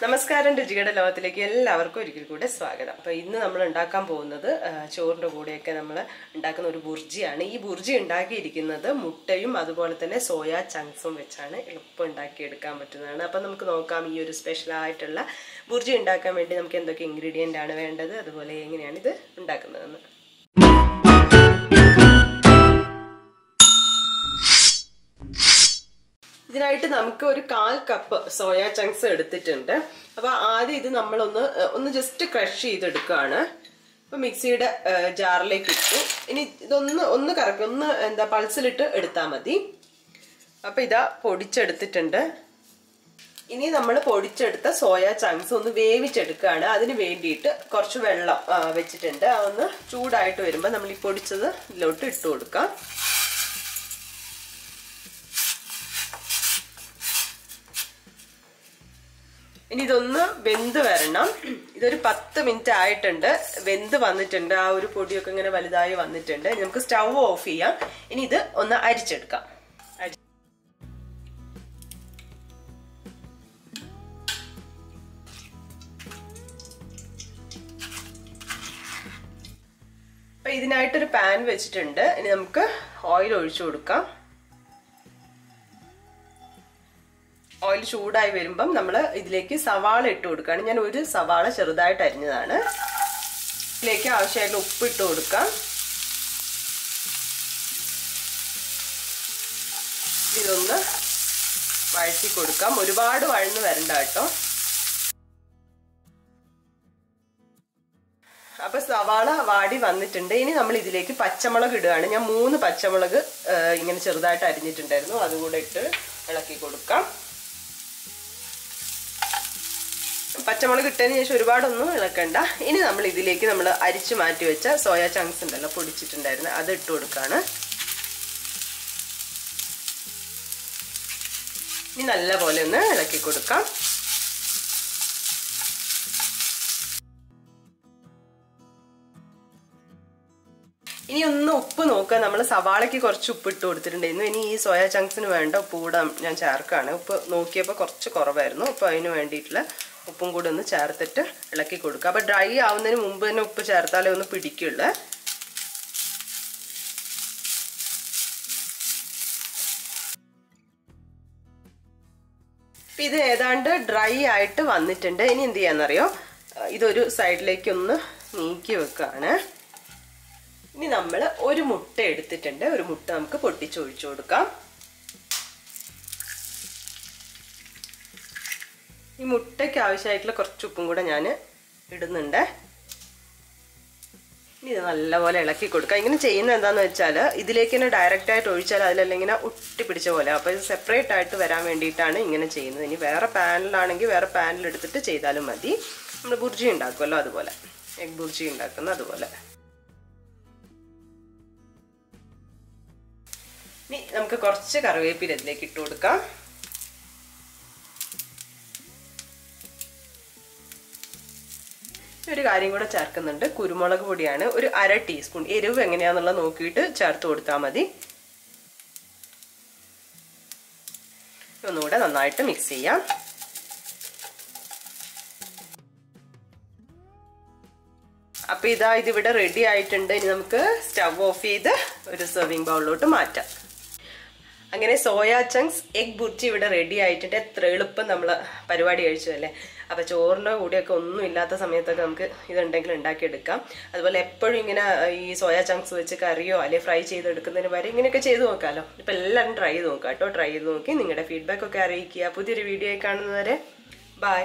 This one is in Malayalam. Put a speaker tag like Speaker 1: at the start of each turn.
Speaker 1: നമസ്കാരം രുചിയുടെ ലോകത്തിലേക്ക് എല്ലാവർക്കും ഒരിക്കൽ കൂടെ സ്വാഗതം. അപ്പോൾ ഇന്ന് നമ്മൾ ഉണ്ടാക്കാൻ പോകുന്നത് ചോറിൻ്റെ കൂടെയൊക്കെ നമ്മൾ ഉണ്ടാക്കുന്ന ഒരു ബുർജിയാണ്. ഈ ബുർജി ഉണ്ടാക്കിയിരിക്കുന്നത് മുട്ടയും അതുപോലെ തന്നെ സോയ ചങ്ക്സും വെച്ചാണ്. എളുപ്പം ഉണ്ടാക്കിയെടുക്കാൻ പറ്റുന്നതാണ്. അപ്പോൾ നമുക്ക് നോക്കാം ഈ ഒരു സ്പെഷ്യലായിട്ടുള്ള ബുർജി ഉണ്ടാക്കാൻ വേണ്ടി നമുക്ക് എന്തൊക്കെ ഇൻഗ്രീഡിയൻ്റ് ആണ് വേണ്ടത്, അതുപോലെ എങ്ങനെയാണ് ഇത് ഉണ്ടാക്കുന്നതെന്ന്. ഇതിനായിട്ട് നമുക്ക് ഒരു 1/4 കപ്പ് സോയ ചങ്ക്സ് എടുത്തിട്ടുണ്ട്. അപ്പോൾ ആദ്യം ഇത് നമ്മളൊന്ന് ജസ്റ്റ് ക്രഷ് ചെയ്തെടുക്കുകയാണ്. അപ്പോൾ മിക്സിയുടെ ജാറിലേക്ക് ഇട്ടു. ഇനി ഇതൊന്ന് കറക്കി പൾസിലിട്ട് എടുത്താൽ മതി. അപ്പോൾ ഇതാ പൊടിച്ചെടുത്തിട്ടുണ്ട്. ഇനി നമ്മൾ പൊടിച്ചെടുത്ത സോയ ചങ്ക്സ് ഒന്ന് വേവിച്ചെടുക്കുകയാണ്. അതിന് വേണ്ടിയിട്ട് കുറച്ച് വെള്ളം വെച്ചിട്ടുണ്ട്. അതൊന്ന് ചൂടായിട്ട് വരുമ്പോൾ നമ്മൾ ഈ പൊടിച്ചത് ഇതിലോട്ട് ഇട്ട് കൊടുക്കാം. ഇനി ഇതൊന്ന് വെന്ത് വരണം. ഇതൊരു 10 മിനിറ്റ് ആയിട്ടുണ്ട്, വെന്ത് വന്നിട്ടുണ്ട്. ആ ഒരു പൊടിയൊക്കെ ഇങ്ങനെ വലുതായി വന്നിട്ടുണ്ട്. ഇനി നമുക്ക് സ്റ്റൗ ഓഫ് ചെയ്യാം. ഇനി ഇത് ഒന്ന് അരിച്ചെടുക്കാം. അപ്പൊ ഇതിനായിട്ടൊരു പാൻ വെച്ചിട്ടുണ്ട്. ഇനി നമുക്ക് ഓയിൽ ഒഴിച്ചു കൊടുക്കാം. ഓയിൽ ചൂടായി വരുമ്പം നമ്മൾ ഇതിലേക്ക് സവാള ഇട്ട് കൊടുക്കുകയാണ്. ഞാൻ ഒരു സവാള ചെറുതായിട്ട് അരിഞ്ഞതാണ്. ഇതിലേക്ക് ആവശ്യമായിട്ടുള്ള ഉപ്പ് ഇട്ട് കൊടുക്കാം. ഇതൊന്ന് വഴറ്റി കൊടുക്കാം. ഒരുപാട് വഴന്ന് വരണ്ട കേട്ടോ. അപ്പൊ സവാള വാടി വന്നിട്ടുണ്ട്. ഇനി നമ്മൾ ഇതിലേക്ക് പച്ചമുളക് ഇടുകയാണ്. ഞാൻ 3 പച്ചമുളക് ഇങ്ങനെ ചെറുതായിട്ട് അരിഞ്ഞിട്ടുണ്ടായിരുന്നു. അതും കൂടെ ഇട്ട് ഇളക്കി കൊടുക്കാം. പച്ചമുളക് ഇട്ടതിന് ശേഷം ഒരുപാടൊന്നും ഇളക്കണ്ട. ഇനി നമ്മൾ ഇതിലേക്ക് നമ്മൾ അരിച്ചു മാറ്റി വെച്ച സോയ ചങ്ക്സ് ഉണ്ടല്ലോ, പൊടിച്ചിട്ടുണ്ടായിരുന്നു, അത് ഇട്ട് കൊടുക്കുകയാണ്. ഇനി നല്ലപോലെ ഒന്ന് ഇളക്കി കൊടുക്കാം. ഇനി ഒന്ന് ഉപ്പ് നോക്കുക. നമ്മൾ സവാളയ്ക്ക് കുറച്ച് ഉപ്പ് ഇട്ട് കൊടുത്തിട്ടുണ്ടായിരുന്നു. ഇനി ഈ സോയ ചങ്ക്സിന് വേണ്ട ഉപ്പ് കൂടെ ഞാൻ ചേർക്കുകയാണ്. ഉപ്പ് നോക്കിയപ്പോൾ കുറച്ച് കുറവായിരുന്നു. അപ്പോൾ അതിന് വേണ്ടിയിട്ടുള്ള ഉപ്പും കൂടെ ഒന്ന് ചേർത്തിട്ട് ഇളക്കി കൊടുക്കുക. അപ്പോൾ ഡ്രൈ ആവുന്നതിന് മുമ്പ് തന്നെ ഉപ്പ് ചേർത്താലേ ഒന്ന് പിടിക്കുള്ളൂ. ഇത് ഏതാണ്ട് ഡ്രൈ ആയിട്ട് വന്നിട്ടുണ്ട്. ഇനി എന്ത് ചെയ്യാന്നറിയോ, ഇതൊരു സൈഡിലേക്ക് ഒന്ന് നീക്കി വെക്കുകയാണ്. ഇനി നമ്മൾ ഒരു മുട്ട എടുത്തിട്ടുണ്ട്. ഒരു മുട്ട നമുക്ക് പൊട്ടിച്ചൊഴിച്ചു കൊടുക്കാം. ഈ മുട്ടയ്ക്ക് ആവശ്യമായിട്ടുള്ള കുറച്ച് ഉപ്പും കൂടെ ഞാൻ ഇടുന്നുണ്ട്. ഇനി ഇത് നല്ലപോലെ ഇളക്കി കൊടുക്കുക. ഇങ്ങനെ ചെയ്യുന്നത് എന്താണെന്ന് വെച്ചാൽ ഇതിലേക്ക് തന്നെ ഡയറക്റ്റായിട്ട് ഒഴിച്ചാൽ അതിലെല്ലാം ഇങ്ങനെ ഒട്ടിപ്പിടിച്ച പോലെ. അപ്പോൾ ഇത് സെപ്പറേറ്റ് ആയിട്ട് വരാൻ വേണ്ടിയിട്ടാണ് ഇങ്ങനെ ചെയ്യുന്നത്. ഇനി വേറെ പാനിലാണെങ്കിൽ വേറെ പാനിൽ എടുത്തിട്ട് ചെയ്താലും മതി. നമ്മൾ ബുർജി ഉണ്ടാക്കുമല്ലോ അതുപോലെ, എഗ് ബുർജി ഉണ്ടാക്കുന്ന അതുപോലെ. ഇനി നമുക്ക് കുറച്ച് കറിവേപ്പില ഇതിലേക്ക് ഇട്ട് കൊടുക്കാം. ഒരു കാര്യം കൂടെ ചേർക്കുന്നുണ്ട്, കുരുമുളക് പൊടിയാണ്. ഒരു 1/2 ടീസ്പൂൺ. എരിവ് എങ്ങനെയാണെന്നുള്ളത് നോക്കിയിട്ട് ചേർത്ത് കൊടുത്താൽ മതി. ഒന്നുകൂടെ നന്നായിട്ട് മിക്സ് ചെയ്യാം. അപ്പൊ ഇതിവിടെ റെഡി ആയിട്ടുണ്ട്. ഇനി നമുക്ക് സ്റ്റവ് ഓഫ് ചെയ്ത് ഒരു സെർവിങ് ബൗളിലോട്ട് മാറ്റാം. അങ്ങനെ സോയ ചങ്ക്സ് എഗ് ബുർജി ഇവിടെ റെഡി ആയിട്ടുണ്ട്. എത്ര എളുപ്പം നമ്മൾ പരിപാടി കഴിച്ചു അല്ലേ. അപ്പോൾ ചോറിൻ്റെ കൂടെയൊക്കെ ഒന്നും ഇല്ലാത്ത സമയത്തൊക്കെ നമുക്ക് ഇതുണ്ടെങ്കിൽ ഉണ്ടാക്കിയെടുക്കാം. അതുപോലെ എപ്പോഴും ഇങ്ങനെ ഈ സോയ ചങ്ക്സ് വെച്ച് കറിയോ അല്ലെങ്കിൽ ഫ്രൈ ചെയ്തെടുക്കുന്നതിന് വരെ ഇങ്ങനെയൊക്കെ ചെയ്ത് നോക്കാമല്ലോ. ഇപ്പം എല്ലാവരും ട്രൈ ചെയ്ത് നോക്കാം കേട്ടോ. ട്രൈ ചെയ്ത് നോക്കി നിങ്ങളുടെ ഫീഡ്ബാക്ക് ഒക്കെ അറിയിക്കുക. പുതിയൊരു വീഡിയോ കാണുന്നവരെ ബൈ.